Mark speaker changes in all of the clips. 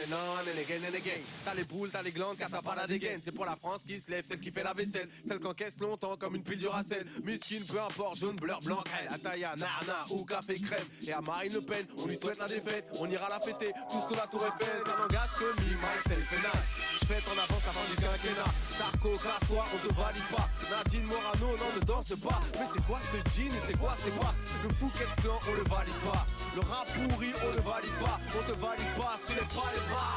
Speaker 1: and on and again and again. T'as les boules, t'as les glandes, car t'as pas la dégaine. C'est pour la France qui se lève, celle qui fait la vaisselle, celle qu'encaisse longtemps comme une pile Duracell. Miskin, peu importe, jaune, bleu, blanc, elle, Ataya, nana ou café crème. Et à Marine Le Pen, on lui souhaite la défaite. On ira la fêter, tous sous la tour Eiffel. Ça n'engage que me, myself and I. J'fête en avance la fin du quinquennat. Sarko, classe-toi, on te valide pas. Nadine Morano, non, ne danse pas. Mais c'est quoi ce jean et c'est quoi le Fouquet's Clan, on le valide pas. Le rap pourri, on le valide pas. On te valide pas si tu lèves pas les bras.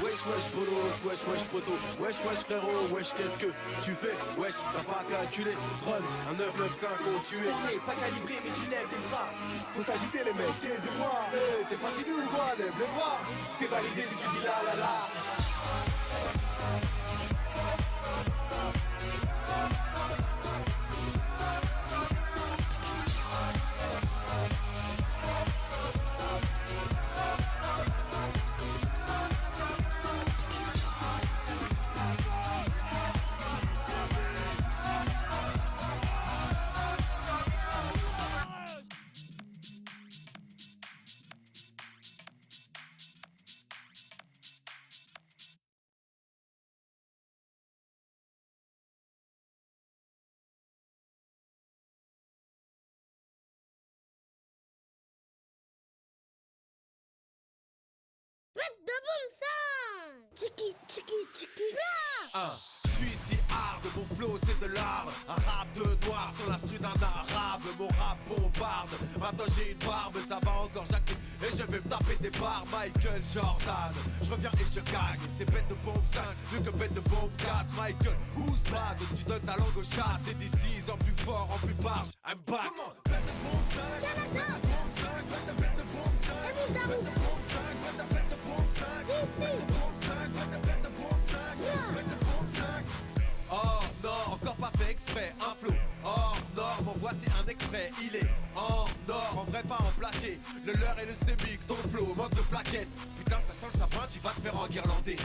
Speaker 1: Wesh bolos, wesh poto, wesh frérot, wesh qu'est-ce que tu fais? Wesh, t'as pas calculé, drums, un 995 au tué.
Speaker 2: On n'est pas calibré mais tu lèves les bras.
Speaker 3: Faut s'agiter les mecs, t'es de moi.
Speaker 2: T'es fatigué ou quoi? Lève les bras. T'es validé si tu dis la la.
Speaker 4: Faites de bon sang. Tchiki, bra.
Speaker 1: Je suis si hard, mon flow c'est de l'art. Un rap de noir sur l'instru d'un arabe. Mon rap bombarde, maintenant j'ai une barbe. Ça va encore jacquer et je vais me taper des barres. Michael Jordan, je reviens et je gagne. C'est bête de bombe 5, mieux que bête de bombe 4. Michael, who's bad? Tu donnes ta langue au chat. C'est des 6 en plus fort, en plus barge. I'm back.
Speaker 2: Comment? Bête de bombe 5, bête de bombe 5, bête de bombe 5, bête de bombe 5, bête de bombe 5, bête de bombe 5, bête de bombe 5, bête de bombe 5.
Speaker 1: Oh non, encore pas fait exprès, un flow hors norme, voici un extrait, il est en or, en vrai pas en plaqué. Le leur et le sémique, ton flow manque de plaquettes. Putain ça sent le sapin, tu vas te faire enguirlander.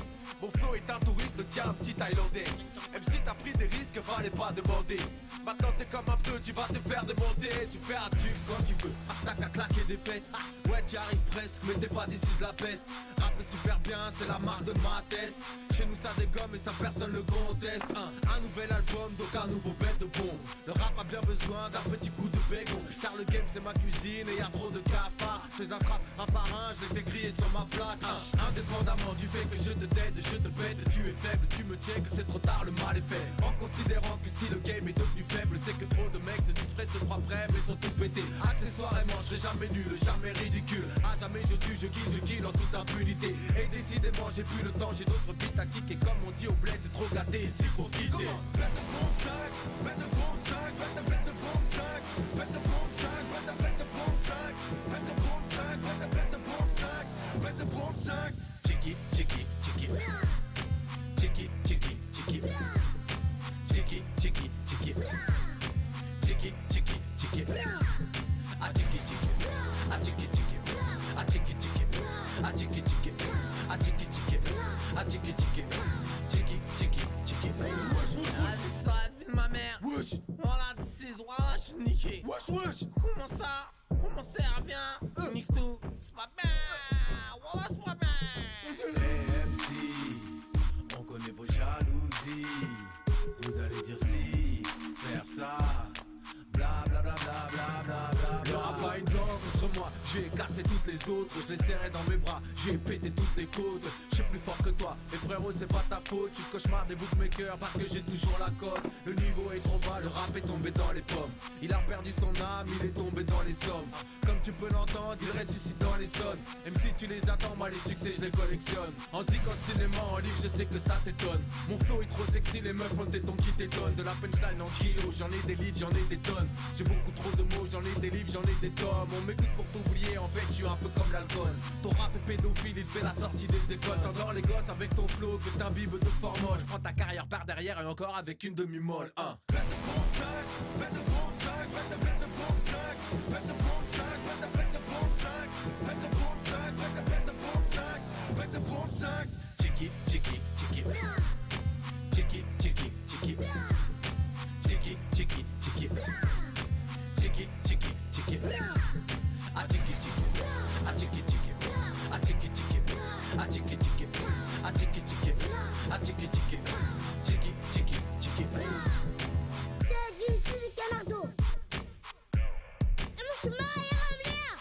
Speaker 1: Mon flow est un touriste, tiens un petit thaïlandais. Même si t'as pris des risques, fallait pas demander. Maintenant t'es comme un peu, tu vas te faire démonter. Tu fais un tube quand tu veux, t'as qu'à claquer des fesses. Ouais t'y arrives presque, mais t'es pas d'ici de la peste. Rapper super bien, c'est la marque de ma tête. Chez nous ça dégomme et ça personne le conteste. Un nouvel album, donc un nouveau bête de bombe. Le rap a bien besoin d'un petit coup de bacon. Car le game c'est ma cuisine et y a trop de cafards. Je les attrape un par un, je les fais griller sur ma plaque. Indépendamment du fait que je te dead, je te bête. Tu es faible, tu me tiens que c'est trop tard, le mal est fait. En considérant que si le game est devenu faible, c'est que trop de mecs se disfraient, se croient prêts mais sont tout pétés. Accessoirement, je serai jamais nul, jamais ridicule. À jamais je tue, je kill en toute impunité. Et décidément j'ai plus le temps, j'ai d'autres beats à kicker. Comme on dit au bled, c'est trop gâté, ici faut quitter.
Speaker 2: Comment? Bête de bombe 5, bête de bombe 5, bête de bombe 5, bête de bombe 5, bête de bombe 5, bête de bombe 5, bête de bombe 5, bête de bombe 5.
Speaker 1: Chiki, chiki, chiki. Chiki, chiki, chiki. Chiki, chiki, chiki. Chiki, chiki, chiki. Ah chiki, chiki. Ah chiki, chiki. Ah chiki, chiki. Ah chiki, chiki. Ah chiki, chiki. Ah chiki, chiki. Chiki, chiki, chiki.
Speaker 5: Ah, ça la vie de ma mère.
Speaker 2: Wesh,
Speaker 5: Voilà, ces voilà, je suis niqué.
Speaker 2: wesh.
Speaker 5: Comment ça? Comment ça revient? Nique tout. C'est pas bien. Voilà, c'est pas bien.
Speaker 1: Hey MC, on connaît vos jalousies. Vous allez dire si, faire ça. Bla bla bla bla bla bla bla. Il aura pas une dent contre moi. J'ai cassé toutes les autres, je les serrais dans mes bras. J'ai pété toutes les côtes. Je suis plus fort que toi. Et frérot, c'est pas ta faute. Tu cauchemar des bookmakers parce que j'ai toujours la cote. Le niveau est trop bas, le rap est tombé dans les pommes. Il a perdu son âme, il est tombé dans les sommes. Comme tu peux l'entendre, il ressuscite dans les sonnes. Même si tu les attends, moi les succès je les collectionne. En zik, en cinéma, en livre, je sais que ça t'étonne. Mon flow est trop sexy, les meufs ont le téton qui t'étonne. De la punchline en kilo, j'en ai des leads, j'en ai des tonnes. J'ai beaucoup trop de mots, j'en ai des livres, j'en ai des tomes. On m'écoute pour t'oublier, en fait je suis un peu comme l'alcool. Ton rap est pédophile, il fait la sortie des écoles. T'endors les gosses avec ton flow que t'imbibes de formol. Je prends ta carrière par derrière et encore avec une demi-molle.
Speaker 2: Bête de bombe 5, bête de bombe 5, bête de bombe 5, bête de bombe 5, bête de bombe 5, bête de bombe 5, bête de bombe 5, bête de bombe 5.
Speaker 5: Check it, check it, check it. Check it, check it, check it. Check it, check it, check it. Check it, check it, check it. I check it, check it. I check it, check it. I check it, check it. I check it, check it. I check it, check it. I check it, check it. Check it, check it, check it.
Speaker 4: C'est du Suzy Canardo. Et moi je suis mariée à l'air.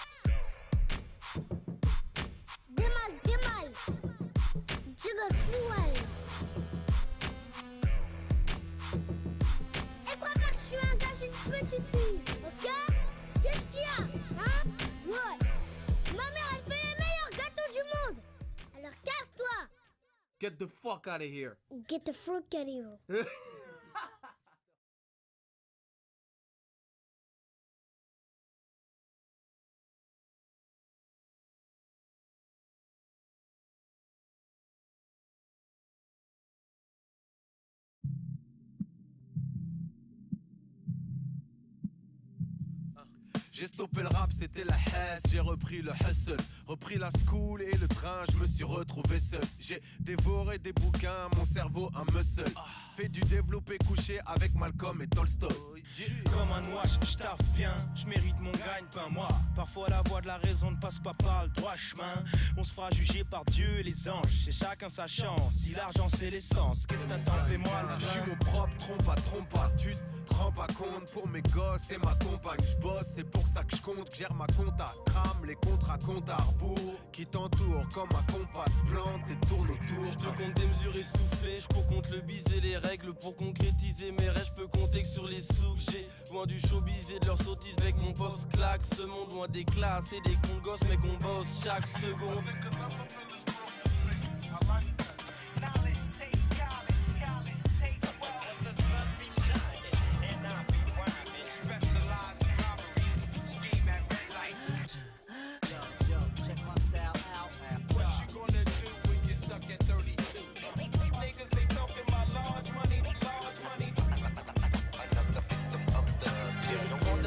Speaker 4: Démal. Tu gosses fou, ouais. Et crois pas que je suis un gars, je suis une petite fille, ok? Qu'est-ce qu'il y a, hein? Ouais. Ma mère, elle fait les meilleurs gâteaux du monde. Alors casse-toi.
Speaker 1: Get the fuck out of here.
Speaker 4: Get the fuck out of here.
Speaker 1: J'ai stoppé le rap, c'était la hesse, j'ai repris le hustle, repris la school et le train, je me suis retrouvé seul. J'ai dévoré des bouquins, mon cerveau un muscle. Fait du développé couché avec Malcolm et Tolstoy.
Speaker 6: Comme un noix, j'taffe bien, j'mérite mon gagne-pain, moi. Parfois la voix de la raison ne passe pas par le droit chemin. On se fera juger par Dieu et les anges, c'est chacun sa chance. Si l'argent c'est l'essence, qu'est-ce que t'attends, fais-moi le
Speaker 1: Je suis
Speaker 6: plein.
Speaker 1: mon propre trompe pas, tu te rends pas compte. Pour mes gosses et ma compagne, j'bosse, c'est pour ça que j'compte. Gère ma compta, crame les contrats compte à rebours. Qui t'entoure comme un compas de plantes et tourne autour.
Speaker 7: Je te compte des mesures essoufflées, je compte le bise et les règles. Pour concrétiser mes rêves, je peux compter que sur les sous que j'ai. Loin du showbiz et de leur sottise avec mon boss claque. Ce monde loin des classes et des cons gosses, mais qu'on bosse chaque seconde.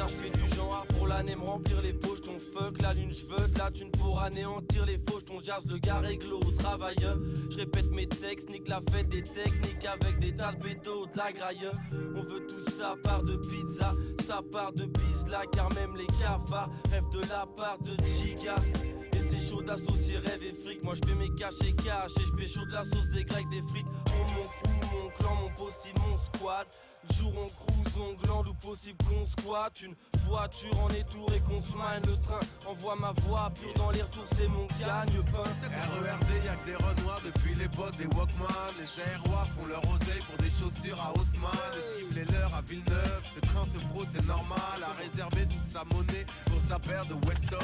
Speaker 7: Je fais du genre pour l'année, me remplir les poches. Ton fuck, la lune, j'veux de la thune pour anéantir les fauches. Ton jazz, le gars réglo, travailleur. Je répète mes textes, nique la fête des techniques avec des tas de bédos, de la graille. On veut tout ça, part de pizza, ça part de bisla. Car même les cafards rêvent de la part de Giga. Et c'est chaud d'associer rêve et fric. Moi je fais mes cachets cash et je pécho de la sauce des grecs, des frites. Pour mon crew, mon clan, mon possible, mon squad. Le jour on cruise, on glande ou possible qu'on squatte. Une voiture en étour et qu'on se mine le train. Envoie ma voix pure dans les retours, c'est mon gagne-pain.
Speaker 1: RERD, y'a que des renoirs depuis l'époque des Walkman. Les aérois font leur oseille pour des chaussures à Haussmann. Esquive les leurs à Villeneuve, le train se frôle, c'est normal. A réservé toute sa monnaie pour sa paire de Weston.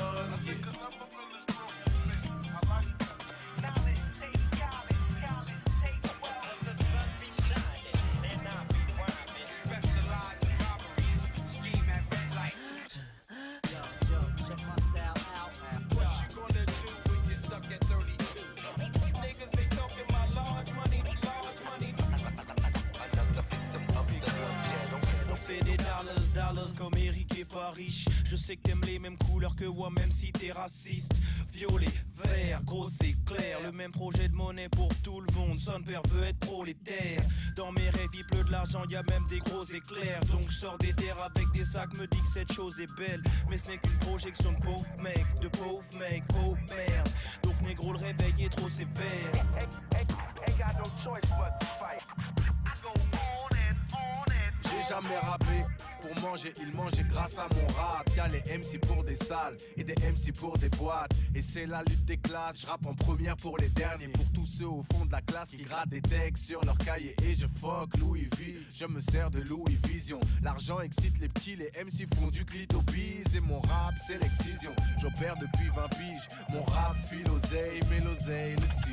Speaker 6: Comme Eric est pas riche. Je sais que t'aimes les mêmes couleurs que moi, même si t'es raciste. Violet, vert, gros c'est clair. Le même projet de monnaie pour tout le monde. Son père veut être prolétaire. Dans mes rêves il pleut de l'argent, y a même des gros éclairs. Donc je sors des terres avec des sacs, me dis que cette chose est belle. Mais ce n'est qu'une projection de pauvres mecs, pauvre merde. Donc négro le réveil est trop sévère.
Speaker 1: J'ai jamais rappé pour manger, il mangeait grâce à mon rap. Y'a les MC pour des salles et des MC pour des boîtes. Et c'est la lutte des classes, je rappe en première pour les derniers. Pour tous ceux au fond de la classe qui grattent des textes sur leur cahier. Et je fuck Louis V, je me sers de Louis Vision. L'argent excite les petits, les MC font du clitobise. Et mon rap c'est l'excision, j'opère depuis 20 piges. Mon rap file l'oseille, mais l'oseille le suit.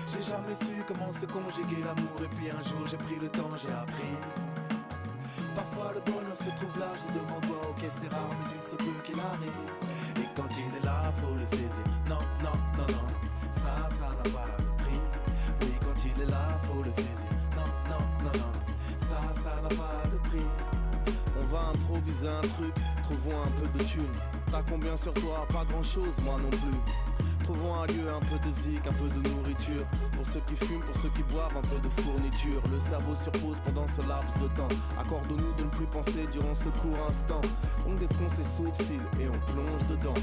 Speaker 1: J'ai jamais su comment se conjuguer l'amour. Et puis un jour j'ai pris le temps, j'ai appris. Parfois le bonheur se trouve là, juste devant toi. Ok c'est rare mais il se peut qu'il arrive. Et quand il est là faut le saisir. Non, non, non, non, ça n'a pas de prix. Oui quand il est là faut le saisir. Non, non, non, non, ça n'a pas de prix.
Speaker 7: On va improviser un truc, trouvons un peu de thunes. T'as combien sur toi? Pas grand chose, moi non plus. Trouvons un lieu, un peu de zik, un peu de nourriture. Pour ceux qui fument, pour ceux qui boivent, un peu de fourniture. Le cerveau surpose pendant ce laps de temps. Accorde-nous de ne plus penser durant ce court instant. On défonce les sourcils et on plonge dedans.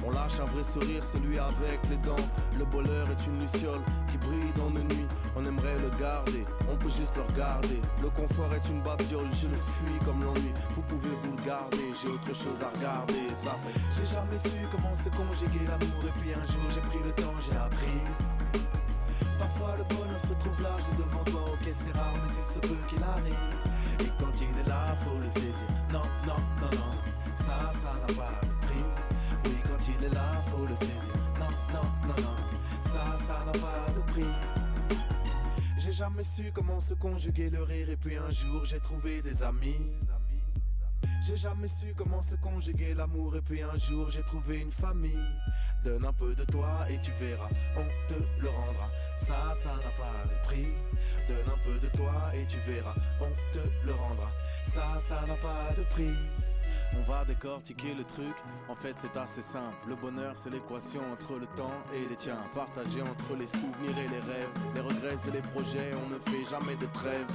Speaker 7: On lâche un vrai sourire, celui avec les dents. Le bonheur est une luciole qui brille dans nos nuits. On aimerait le garder, on peut juste le regarder. Le confort est une babiole, je le fuis comme l'ennui. Vous pouvez vous le garder, j'ai autre chose à regarder. Ça fait.
Speaker 1: J'ai jamais su comment se conjuguer l'amour. Et puis un jour j'ai pris le temps, j'ai appris. Parfois le bonheur se trouve là, juste devant toi. Ok c'est rare mais il se peut qu'il arrive. Et quand il est là faut le saisir. Non, non, non, non, ça n'a pas de prix. Oui quand il est là faut le saisir. Non, non, non, non, ça n'a pas de prix. J'ai jamais su comment se conjuguer le rire. Et puis un jour j'ai trouvé des amis. J'ai jamais su comment se conjuguer l'amour. Et puis un jour j'ai trouvé une famille. Donne un peu de toi et tu verras, on te le rendra. Ça n'a pas de prix. Donne un peu de toi et tu verras, on te le rendra. Ça n'a pas de prix.
Speaker 7: On va décortiquer le truc, en fait c'est assez simple. Le bonheur c'est l'équation entre le temps et les tiens. Partagé entre les souvenirs et les rêves. Les regrets et les projets, on ne fait jamais de trêve.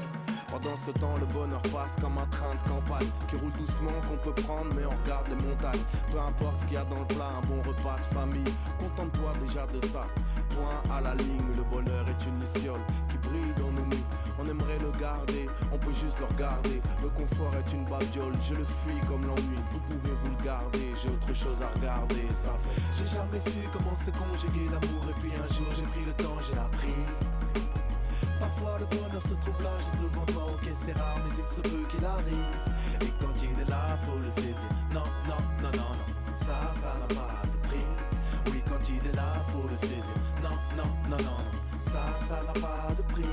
Speaker 7: Pendant ce temps le bonheur passe comme un train de campagne qui roule doucement, qu'on peut prendre mais on regarde les montagnes. Peu importe ce qu'il y a dans le plat, un bon repas de famille. Contente-toi déjà de ça, point à la ligne. Le bonheur est une luciole qui brille dans nos nuits. On aimerait le garder, on peut juste le regarder. Le confort est une babiole, je le fuis comme l'ennui. Vous pouvez vous le garder, j'ai autre chose à regarder. Ça fait.
Speaker 1: J'ai jamais su comment se conjuguer l'amour. Et puis un jour j'ai pris le temps, j'ai appris. Parfois le bonheur se trouve là, juste devant toi. Ok c'est rare mais il se peut qu'il arrive. Et quand il est là faut le saisir. Non, non, non, non, non, ça n'a pas de prix. Oui quand il est là faut le saisir. Non, non, non, non, non, ça n'a pas de prix.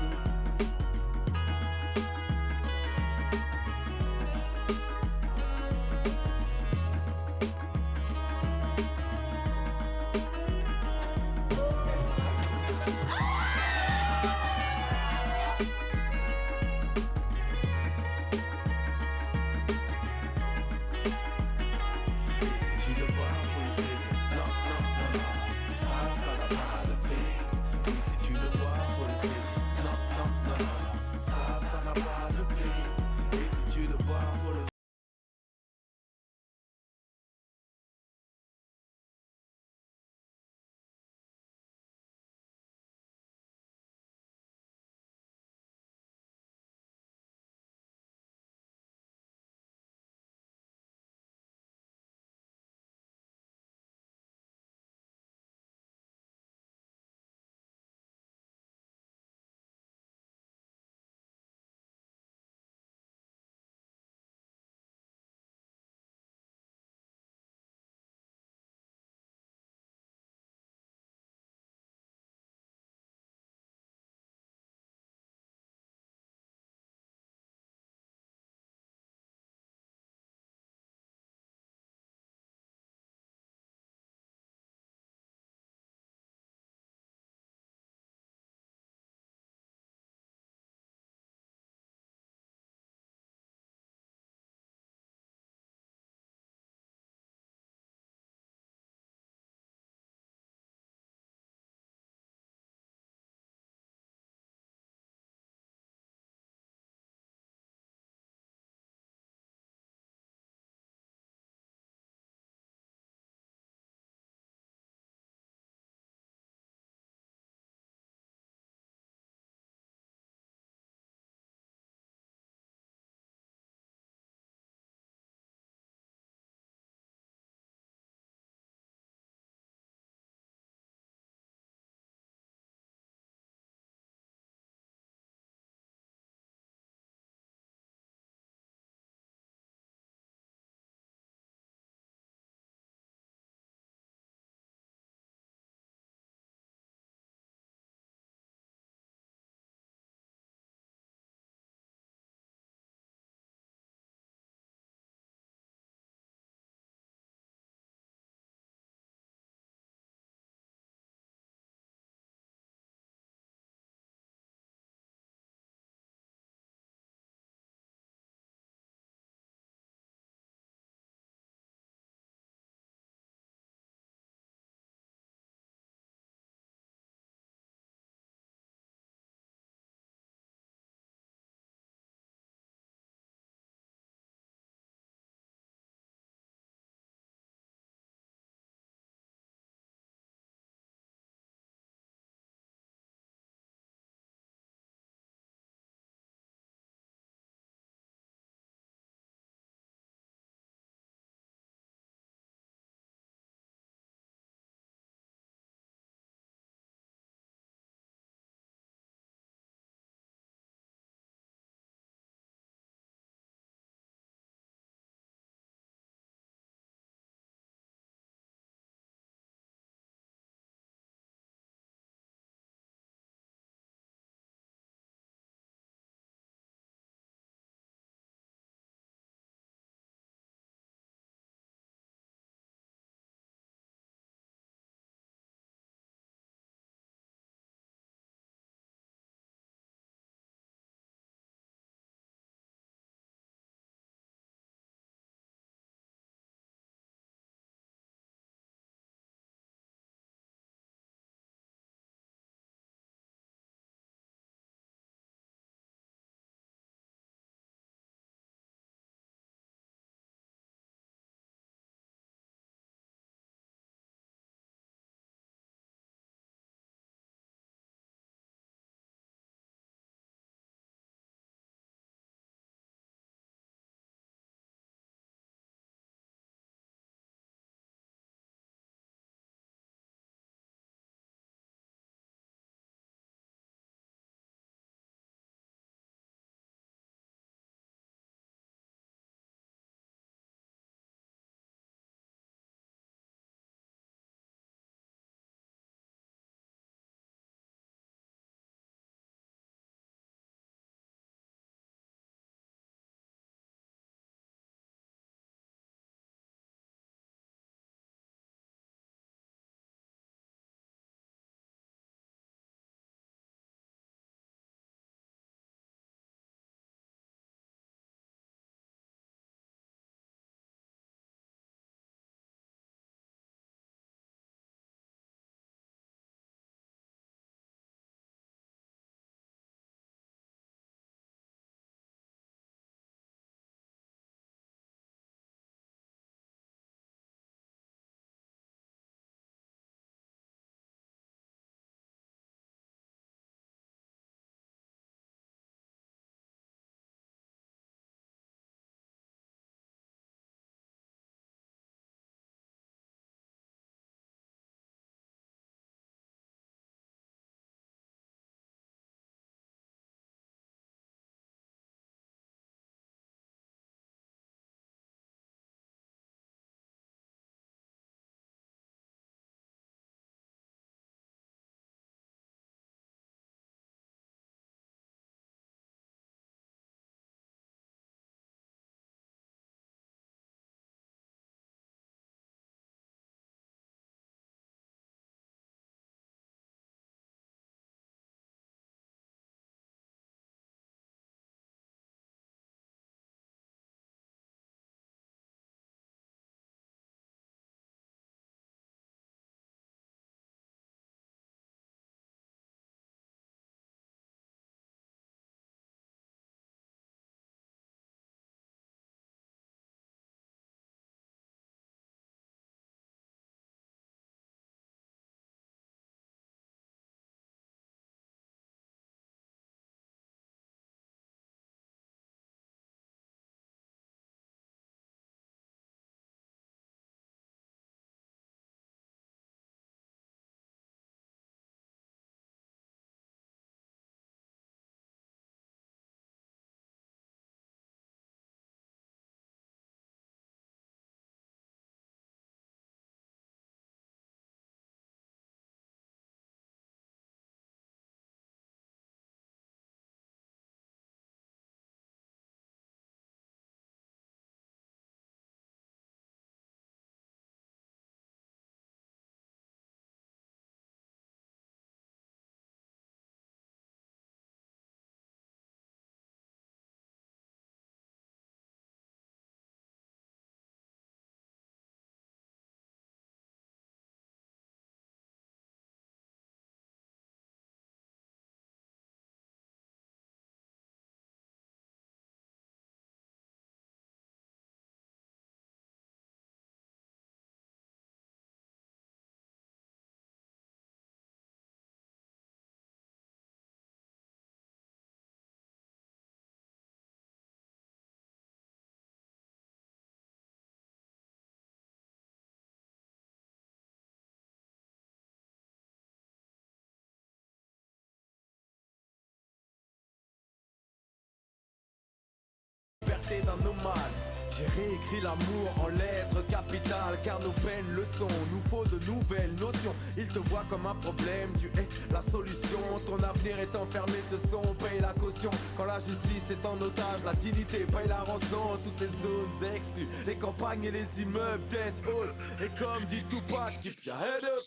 Speaker 1: d'un nomade. J'ai réécrit l'amour en lettres capitales, car nos peines le sont, nous faut de nouvelles notions. Ils te voient comme un problème, tu es la solution. Ton avenir est enfermé, ce son paye la caution. Quand la justice est en otage, la dignité paye la rançon. Toutes les zones exclues, les campagnes et les immeubles tête haute. Et comme dit Tupac, keep your head up.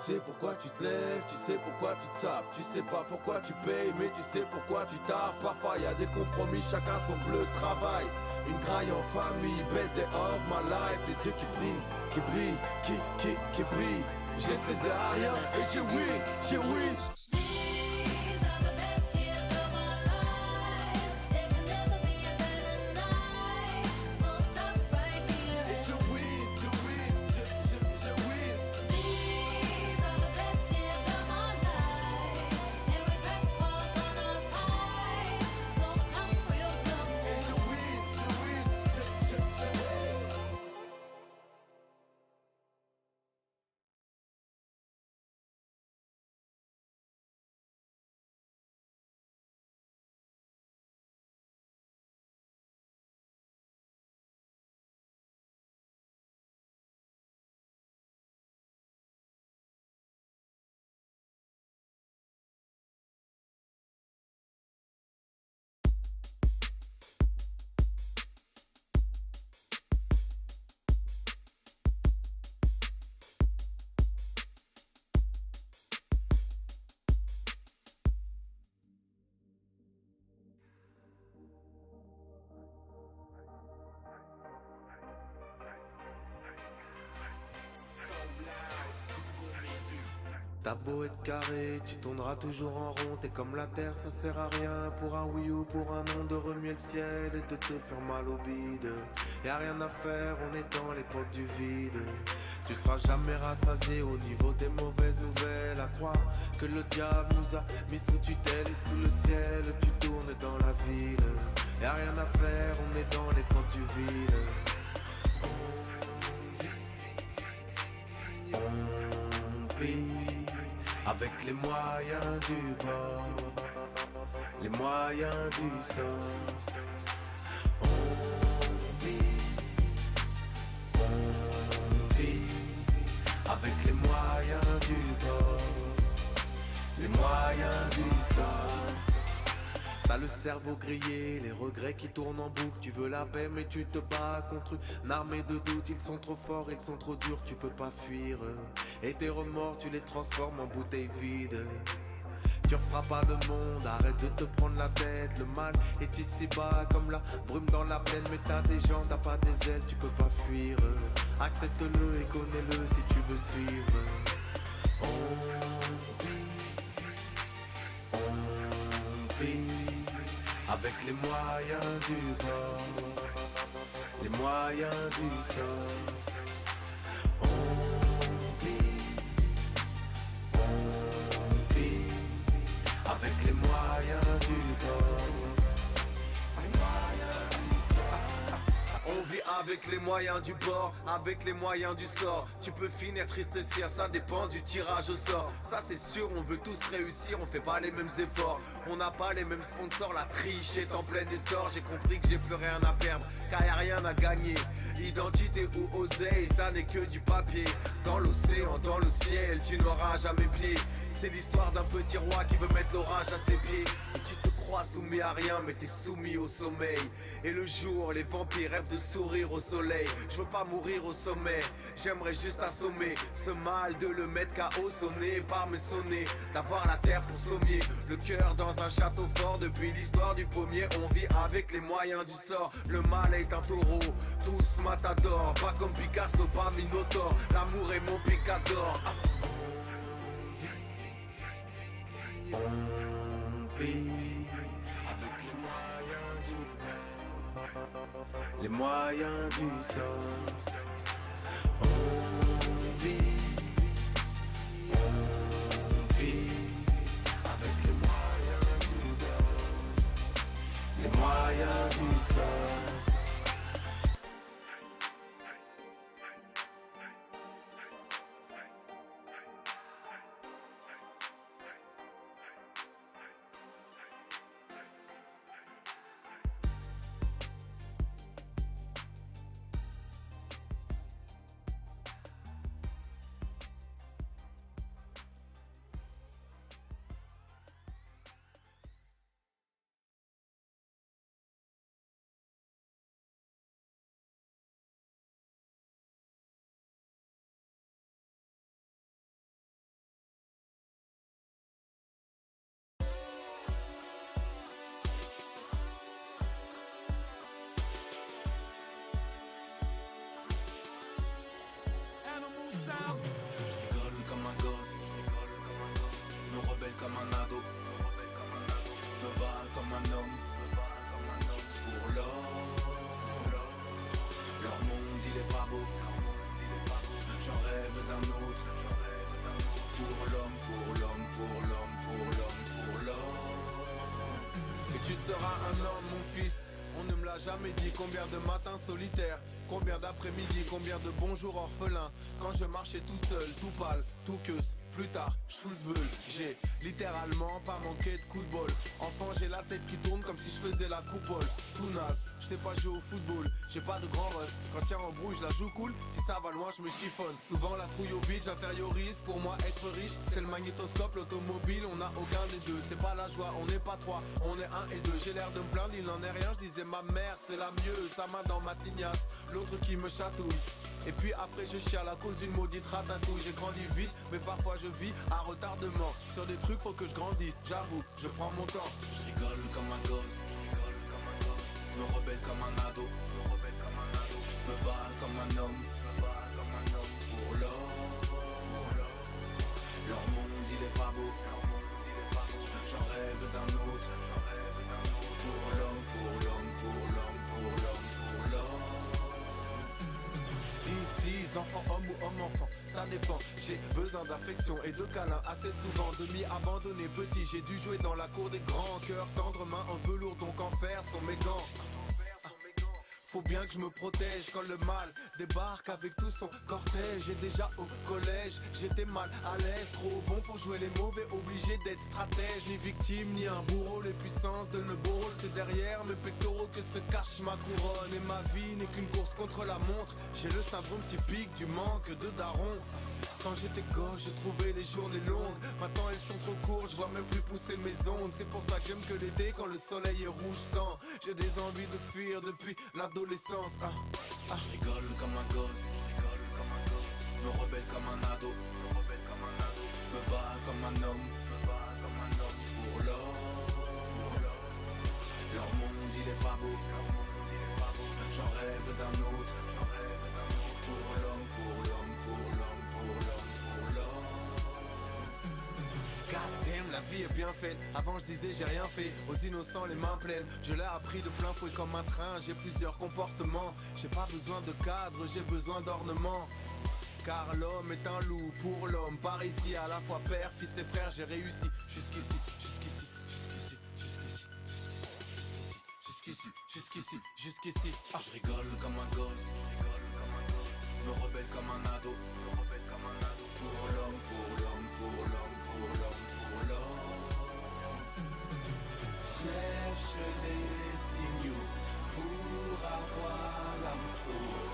Speaker 1: Tu sais pourquoi tu te lèves, tu sais pourquoi tu te sapes. Tu sais pas pourquoi tu payes, mais tu sais pourquoi tu taffes. Parfois y a des compromis, chacun son bleu travail. Une graille en famille, best day of my life. Les yeux qui brillent, qui brillent. J'ai cédé à rien et j'ai win. T'as beau être carré, tu tourneras toujours en rond. T'es comme la terre, ça sert à rien. Pour un oui ou pour un non, de remuer le ciel et de te faire mal au bide. Y'a rien à faire, on est dans l'époque du vide. Tu seras jamais rassasié au niveau des mauvaises nouvelles. À croire que le diable nous a mis sous tutelle et sous le ciel. Tu tournes dans la ville. Y'a rien à faire, on est dans l'époque du vide. On vit avec les moyens du bord, les moyens du sort. On vit avec les moyens du bord, les moyens du sort. T'as le cerveau grillé, les regrets qui tournent en boucle. Tu veux la paix mais tu te bats contre une armée de doutes. Ils sont trop forts, ils sont trop durs, tu peux pas fuir. Et tes remords tu les transformes en bouteilles vides. Tu referas pas le monde, arrête de te prendre la tête. Le mal est ici bas comme la brume dans la plaine. Mais t'as des jambes, t'as pas des ailes, tu peux pas fuir. Accepte-le et connais-le si tu veux suivre. On vit avec les moyens du bord, les moyens du sort. On vit avec les moyens du bord, les moyens du sort. On vit avec les moyens du bord, avec les moyens du sort. Tu peux finir triste sire, ça dépend du tirage au sort. Ça c'est sûr, on veut tous réussir, on fait pas les mêmes efforts. On n'a pas les mêmes sponsors, la triche est en plein essor. J'ai compris que j'ai plus rien à perdre, car y'a rien à gagner. Identité ou oseille, ça n'est que du papier. Dans l'océan, dans le ciel, tu n'auras jamais pied. C'est l'histoire d'un petit roi qui veut mettre l'orage à ses pieds. Et tu te crois soumis à rien mais t'es soumis au sommeil. Et le jour les vampires rêvent de sourire au soleil. Je veux pas mourir au sommet, j'aimerais juste assommer ce mal, de le mettre KO, sonné par mes sonnets. D'avoir la terre pour sommier, le cœur dans un château fort. Depuis l'histoire du pommier, on vit avec les moyens du sort. Le mal est un taureau, tous matadors. Pas comme Picasso, pas Minotaure. L'amour est mon picador. On vit avec les moyens du bord, les moyens du sort. On vit avec les moyens du bord, les moyens du sort. Comme un ado, me bats comme un homme, pour l'or. Leur monde il est pas beau, j'en rêve d'un autre. Pour l'homme, pour l'homme, pour l'homme, pour l'homme, pour l'homme. Et tu seras un homme mon fils. On ne me l'a jamais dit, combien de matins solitaires, combien d'après-midi, combien de bons jours orphelins. Quand je marchais tout seul, tout pâle, tout queue. Plus tard, Schulzbull, j'ai littéralement pas manqué de coups de bol. Enfant, j'ai la tête qui tourne comme si je faisais la coupole. Tout naze, je sais pas jouer au football, j'ai pas de grand ref. Quand y'a embrouille, je la joue cool, si ça va loin, je me chiffonne. Souvent la trouille au beat, j'intériorise. Pour moi, être riche, c'est le magnétoscope, l'automobile, on a aucun des deux. C'est pas la joie, on n'est pas trois, on est un et deux. J'ai l'air de me plaindre, il n'en est rien, je disais ma mère, c'est la mieux. Sa main dans ma tignasse, l'autre qui me chatouille. Et puis après je chiale à cause d'une maudite ratatouille. J'ai grandi vite mais parfois je vis à retardement. Sur des trucs faut que je grandisse, j'avoue, je prends mon temps. Je rigole comme un gosse, me rebelle comme un ado, me bats comme un homme, pour l'or. Leur monde il est pas beau, j'en rêve d'un autre. Pour l'homme, pour l'homme, pour l'homme, pour l'homme, pour l'homme. Ici, enfants, homme ou homme-enfant, ça dépend. J'ai besoin d'affection et de câlins assez souvent. Demi-abandonné, petit, j'ai dû jouer dans la cour des grands. Cœur tendre, main en velours, donc en fer sont mes gants. Faut bien que je me protège quand le mal débarque avec tout son cortège. Et déjà au collège, j'étais mal à l'aise, trop bon pour jouer les mauvais, obligé d'être stratège. Ni victime, ni un bourreau, les puissances de le bourreau, c'est derrière mes pectoraux que se cache ma couronne. Et ma vie n'est qu'une course contre la montre, j'ai le syndrome typique du manque de daron. Quand j'étais gosse, je trouvais les journées longues. Maintenant elles sont trop courtes, je vois même plus pousser mes ongles. C'est pour ça que j'aime que l'été quand le soleil est rouge sang. J'ai des envies de fuir depuis l'adolescence. Je rigole comme un gosse, me rebelle comme un ado, me bats comme un homme, pour l'or. Leur monde il est pas beau, j'en rêve d'un autre. Pour l'homme, pour l'homme, pour l'homme, pour l'homme, pour l'homme. God damn, la vie est bien faite. Avant je disais j'ai rien fait, aux innocents les mains pleines. Je l'ai appris de plein fouet comme un train. J'ai plusieurs comportements, j'ai pas besoin de cadre, j'ai besoin d'ornement. Car l'homme est un loup pour l'homme. Par ici à la fois père, fils et frère, j'ai réussi jusqu'ici, jusqu'ici, jusqu'ici, jusqu'ici, jusqu'ici, jusqu'ici, jusqu'ici, jusqu'ici. Je rigole comme un gosse, me rebelle comme un ado, pour l'homme, pour l'homme, pour l'homme, pour l'homme, pour l'homme. Cherche les signaux pour avoir l'âme sauve.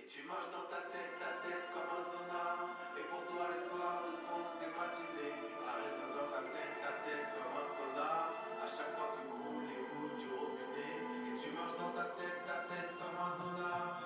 Speaker 1: Tu marches dans ta tête comme un sonar. Et pour toi les soirs, le son des matinées. Ça résonne dans ta tête comme un sonar. À chaque fois que coulent les gouttes du robinet. Et tu marches dans ta tête comme un sonar.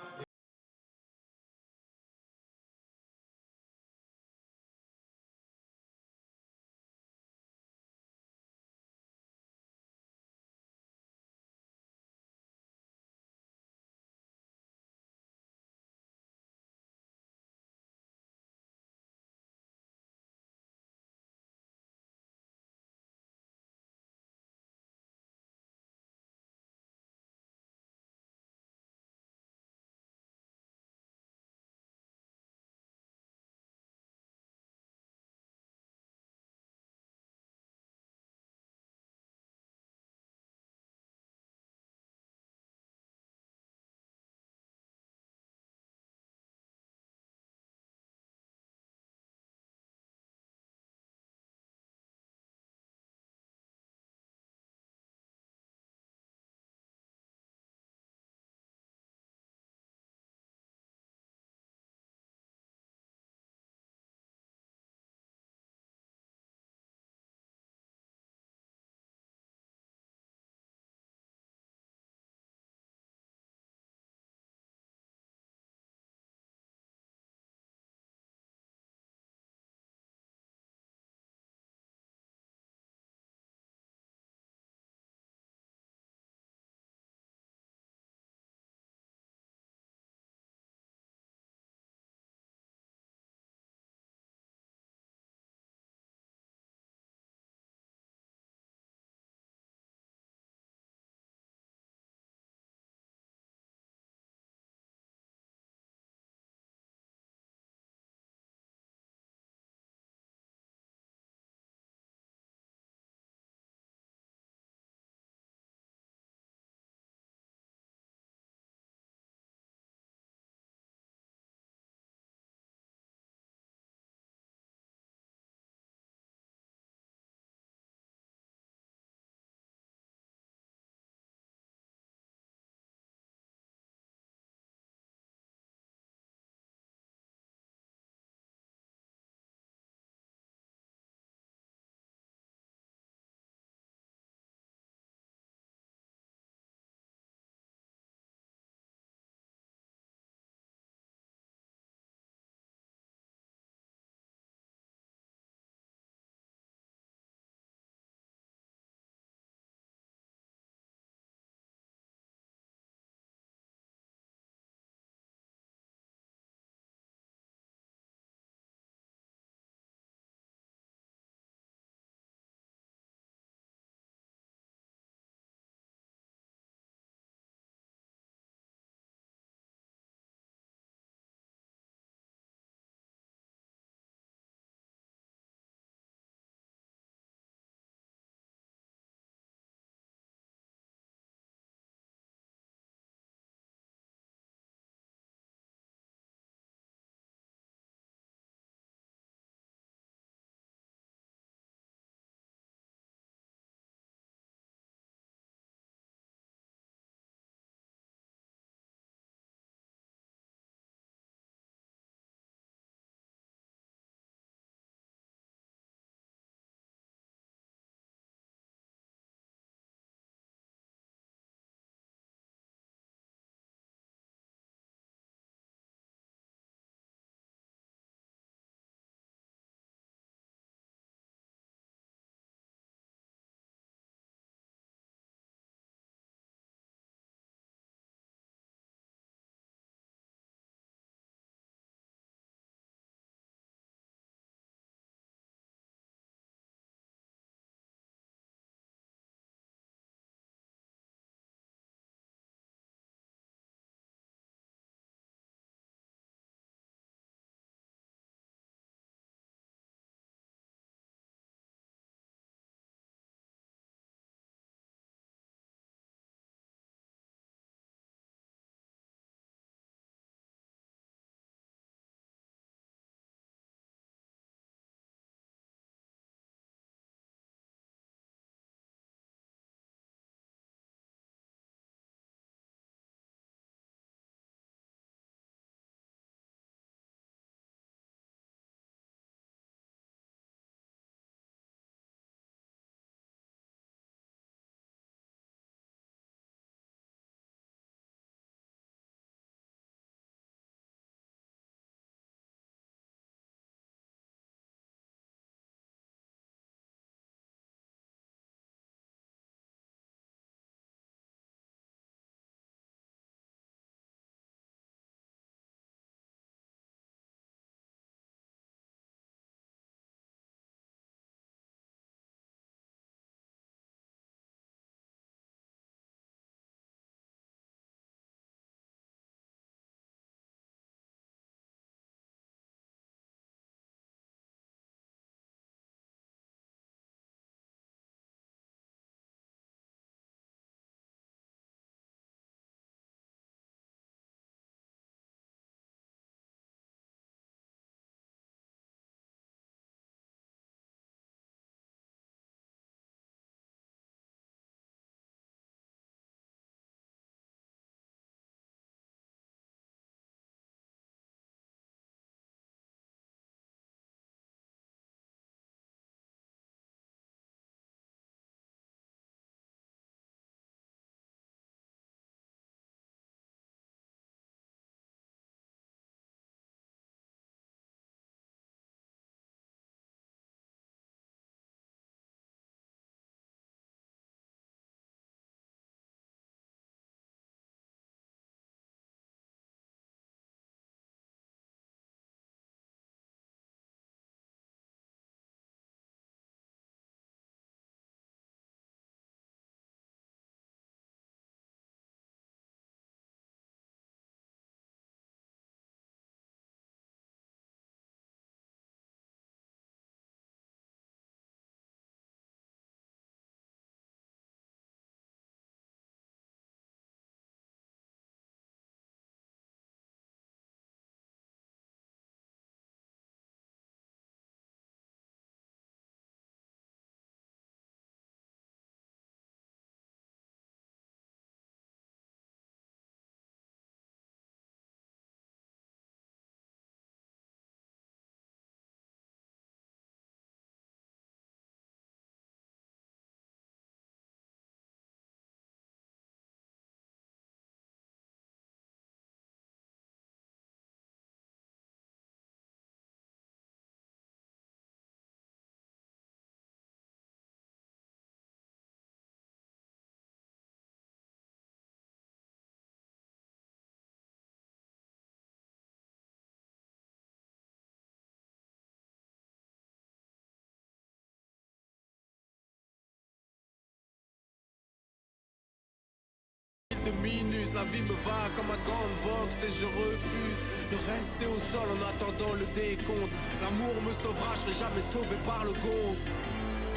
Speaker 1: de minus. La vie me va comme un grande box et je refuse de rester au sol en attendant le décompte. L'amour me sauvera, je serai jamais sauvé par le gong.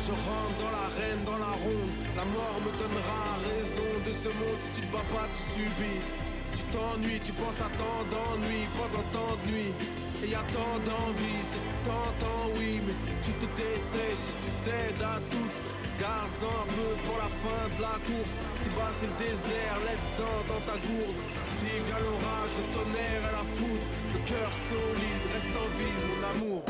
Speaker 1: Je rentre dans l'arène, dans la ronde. La mort me donnera raison de ce monde. Si tu te bats pas, tu subis. Tu t'ennuies, tu penses à tant d'ennuis pendant tant de nuits. Et y a tant d'envie, c'est tant oui. Mais tu te dessèches, tu cèdes à tout. Garde-en un peu pour la fin de la course. Si bas c'est le désert, laisse-en dans ta gourde. Si vient l'orage, le tonnerre et la foudre, le cœur solide, reste en vie mon amour.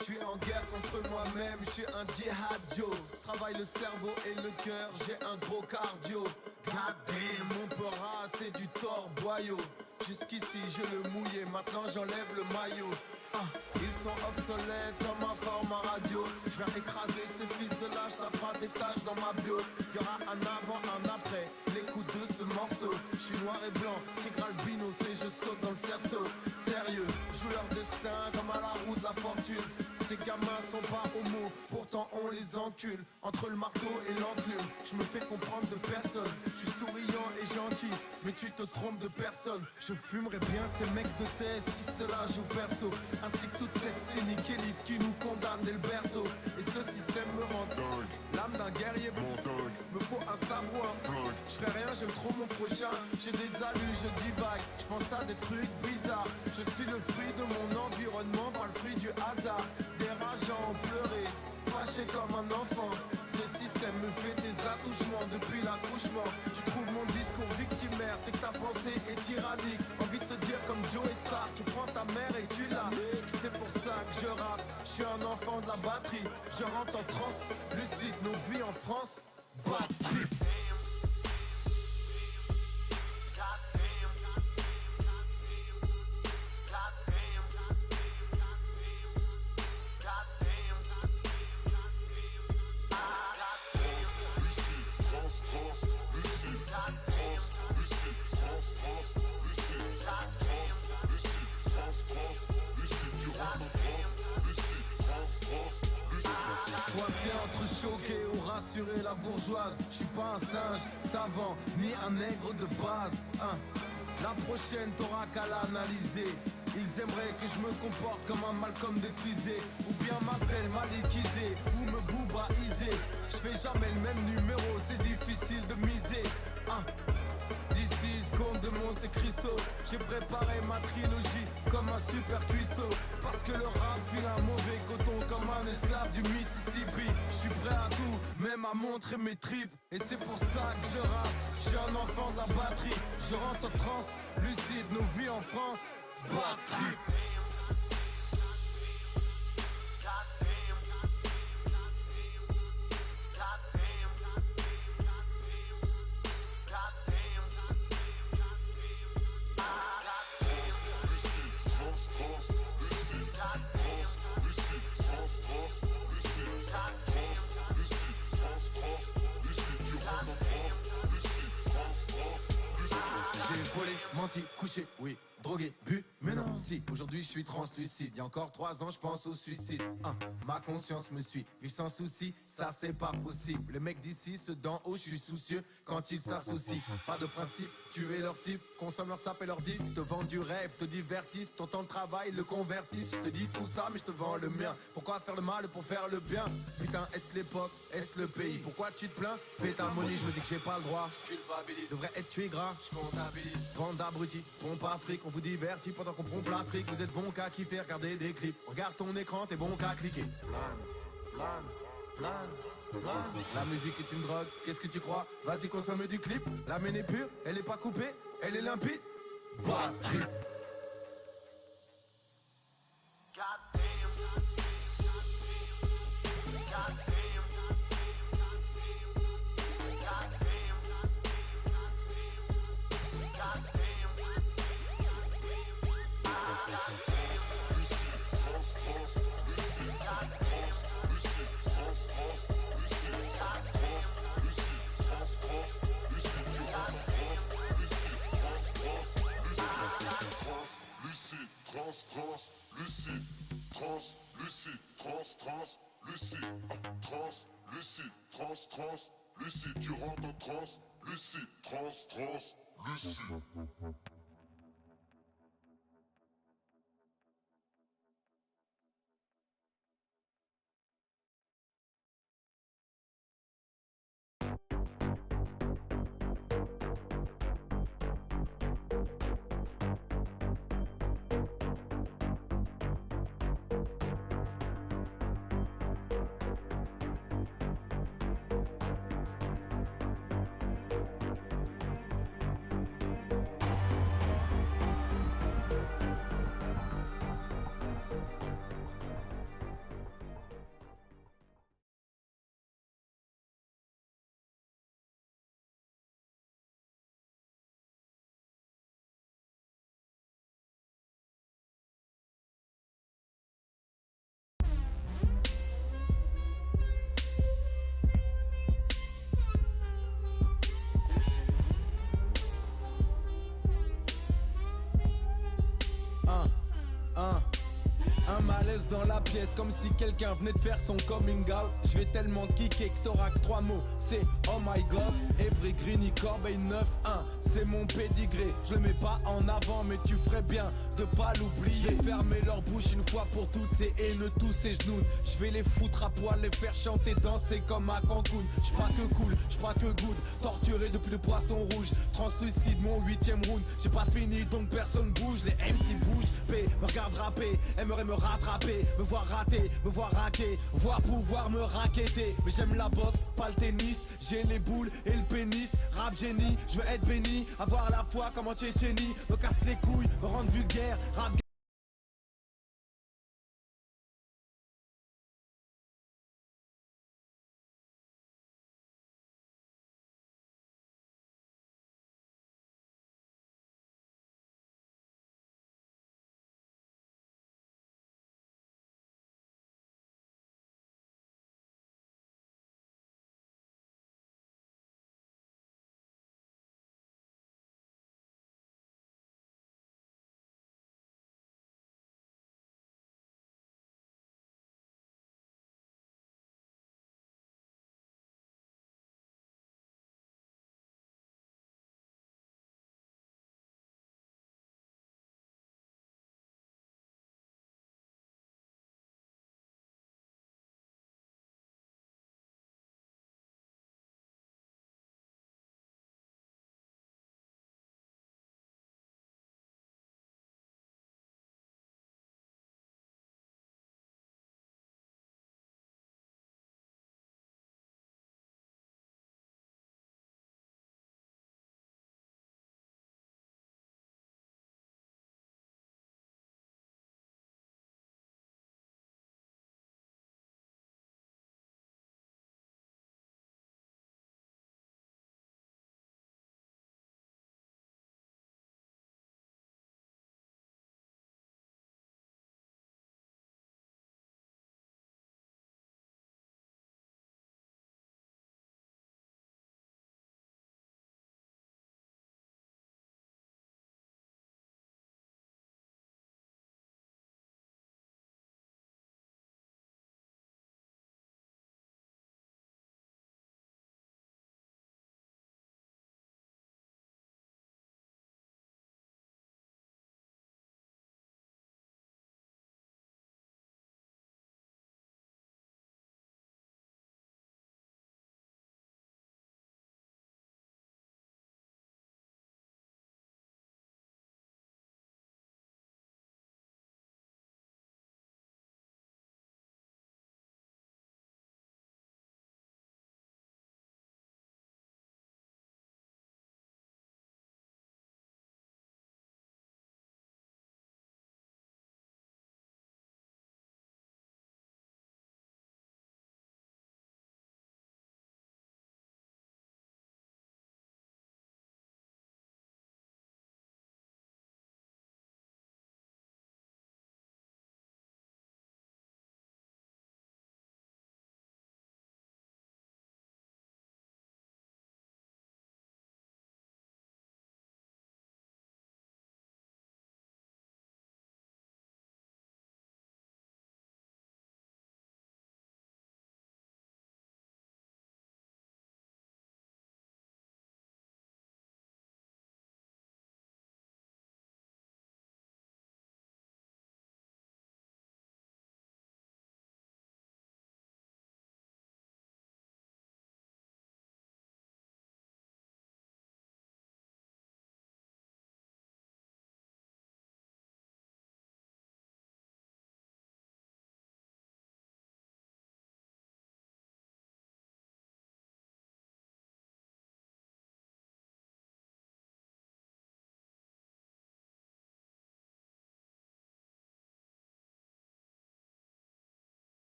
Speaker 2: Je suis en guerre contre moi-même, je suis un djihad-yo. Travaille le cerveau et le cœur, j'ai un gros cardio. God damn, mon peur c'est du torboyau. Jusqu'ici je le mouillais, maintenant j'enlève le maillot. Ils sont obsolètes comme un format radio. Je vais écraser ces fils de lâche, ça fera des taches dans ma bio. Y'aura un avant, un après, l'écoute de ce morceau. Je suis noir et blanc, tigre albino, c'est je saute dans le cerceau. Sérieux, joue leur destin comme à la roue de la fortune. Ces gamins sont pas homo, pourtant on les encule. Entre le marteau et l'enclume, je me fais comprendre de personne. Je suis souriant et gentil, mais tu te trompes de personne. Je fumerais bien ces mecs de test qui se la jouent perso, ainsi que toute cette cynique élite qui nous condamne dès le berceau. Et ce système me rend dingue, l'âme d'un guerrier dingue. Me faut un sabre ou un flingue. Je fais rien, j'aime trop mon prochain. J'ai des allus, je divague, je pense à des trucs bizarres. Je suis le fruit de mon environnement, pas le fruit du hasard. Des rageants ont pleuré, fâché comme un enfant. Ce système me fait des attouchements depuis l'accouchement. Tu trouves mon discours victimaire, c'est que ta pensée est tyrannique. Envie de te dire comme Joe Star, tu prends ta mère et tu la niques. C'est pour ça que je rappe, je suis un enfant de la batterie. Je rentre en transe, lucide, nos vies en France, bad trip. Coincé entre choqué ou rassurer la bourgeoise. Je suis pas un singe savant, ni un nègre de base. La prochaine t'aura qu'à l'analyser. Ils aimeraient que je me comporte comme un Malcolm défrisé, ou bien m'appelle Malikizé, ou me boubaisé. Je fais jamais le même numéro, c'est difficile de miser. Comte de Monte Cristo, j'ai préparé ma trilogie comme un super cuistot. Parce que le rap file un mauvais coton comme un esclave du Mississippi. Je suis prêt à tout, même à montrer mes tripes. Et c'est pour ça que je rappe, je suis un enfant de la batterie. Je rentre en transe, lucide, nos vies en France, bad trip. J'ai volé, menti, couché, oui. drogué, bu, mais non. Si, aujourd'hui je suis translucide. Y'a encore 3 ans, je pense au suicide. Ma conscience me suit. Vivre sans souci, ça c'est pas possible. Les mecs d'ici, ceux d'en haut, je suis soucieux quand ils s'associent. Pas de principe, tuer leur cible, consomment leur sap et leur disque. Te vendent du rêve, te divertissent, ton temps de travail le convertissent. Je te dis tout ça, mais je te vends le mien. Pourquoi faire le mal pour faire le bien? Putain, est-ce l'époque, est-ce le pays? Pourquoi tu te plains? Fais ta monnaie, je me dis que j'ai pas le droit. Je culpabilise, devrais être tué gras. Je comptabilise, bande d'abrutis, pompe Afrique. On vous divertit pendant qu'on pompe l'Afrique. Vous êtes bon qu'à kiffer, regarder des clips. Regarde ton écran, t'es bon qu'à cliquer. Plane. La musique est une drogue, qu'est-ce que tu crois? Vas-y consomme du clip. La mène est pure, elle est pas coupée, elle est limpide. Bad trip.
Speaker 8: Lucide, tu rentres en transe, lucide, lucide. Un malaise dans la pièce comme si quelqu'un venait de faire son coming out. Je vais tellement kicker que t'auras que 3 mots. C'est oh my god, Evry Greeny Corbeil 9-1. C'est mon pédigré, je le mets pas en avant mais tu ferais bien de pas l'oublier. Je vais fermer leur bouche une fois pour toutes ces haineux tous ces genoux. Je vais les foutre à poil, les faire chanter, danser comme à Cancun. J'suis pas que cool, j'suis pas que good. Torturé depuis le poisson rouge, translucide mon 8ème round. J'ai pas fini donc personne bouge. Les MC bougent, P me regarde rapper, aimerait me rattraper, me voir rater, me voir raquer, voir pouvoir me raqueter. Mais j'aime la boxe, pas le tennis. J'ai les boules et le pénis. Rap génie, je veux être béni, avoir la foi comme en Tchétchénie. Me casse les couilles, me rendre vulgaire, rap